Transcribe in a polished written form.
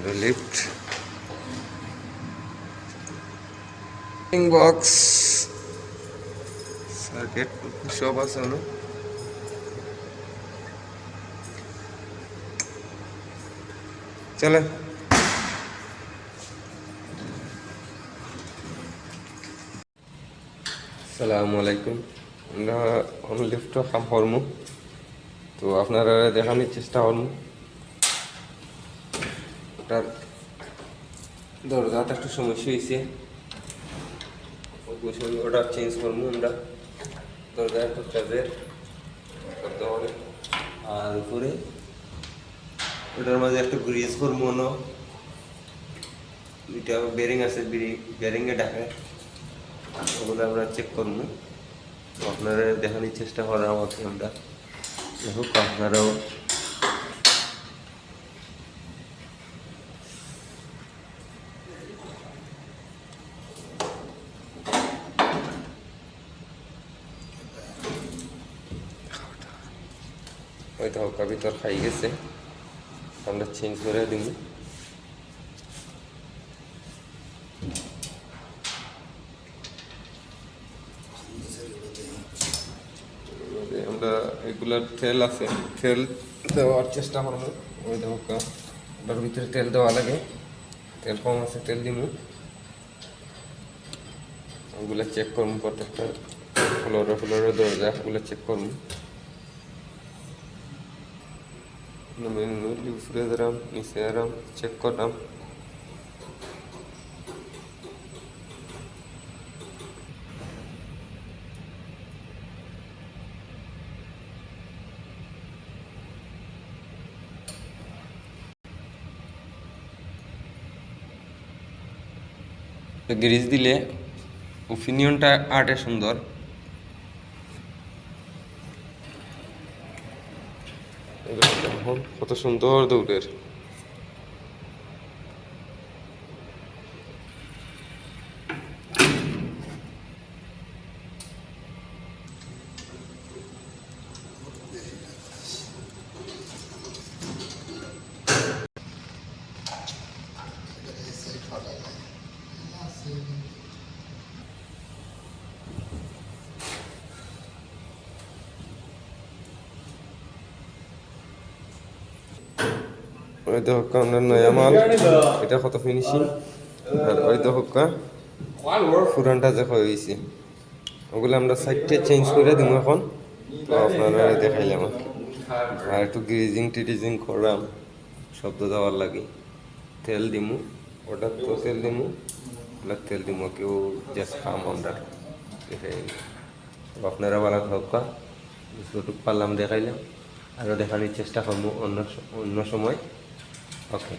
The lift, box, circuit, সব আছে না। চলে আসসালামু আলাইকুম। আমরা লিফট কাম করমু, তো আপনারা দেখানোর চেষ্টা করমু। ওটার দরজাটা একটু সমস্যা হয়েছে, ওটা চেঞ্জ করবো আমরা। দরজা একটু কাজের করতে হবে, আর উপরে ওটার মাঝে একটু গ্রিজ করবো না। দুইটা বেরিং আছে, বেরিংয়ে ডাকে, ওগুলো আমরা চেক করবো। তো আপনারা দেখানোর চেষ্টা করার মতো আমরা দেখুক আপনারাও। হয়তো হালকা ভিতর খাই গেছে, আমরা চেঞ্জ করে দিব। আমরা এগুলার তেল আছে, তেল দেওয়ার চেষ্টা করবো। ওই দেখো ওটার ভিতরে তেল দেওয়া লাগে, তেল কম আছে তেল দিব। ওগুলো চেক করবো, প্রত্যেকটা ফ্লোরে দরজা ওগুলো চেক করবো। উপরে দিলাম, নিচে এলাম, চেক করলাম। গ্রিজ দিলে ওপিনিয়নটা আর্টে সুন্দর। কত সুন্দর দৌড়ের। ওই দেখো আমরা নয়া মাল, এটা কত ফিনিশিং। আর ওই দেখো পুরানটা যে হয়েছে, ওগুলো আমরা সাইডটা চেঞ্জ করে দিব এখন। তো আপনারা দেখাইলাম আর একটু গ্রিজিং টিটিজিং করলাম, শব্দ দেওয়ার লাগে। তেল দিমু, ওটার তো তেল দিমু, ওটার তেল দিমু, কেউ জাস্ট খাম আমরা দেখাই। আপনারা ভালো থাকা, যতটুকু পারলাম দেখাইলাম, আরও দেখানোর চেষ্টা করবো অন্য সময়। ওকে।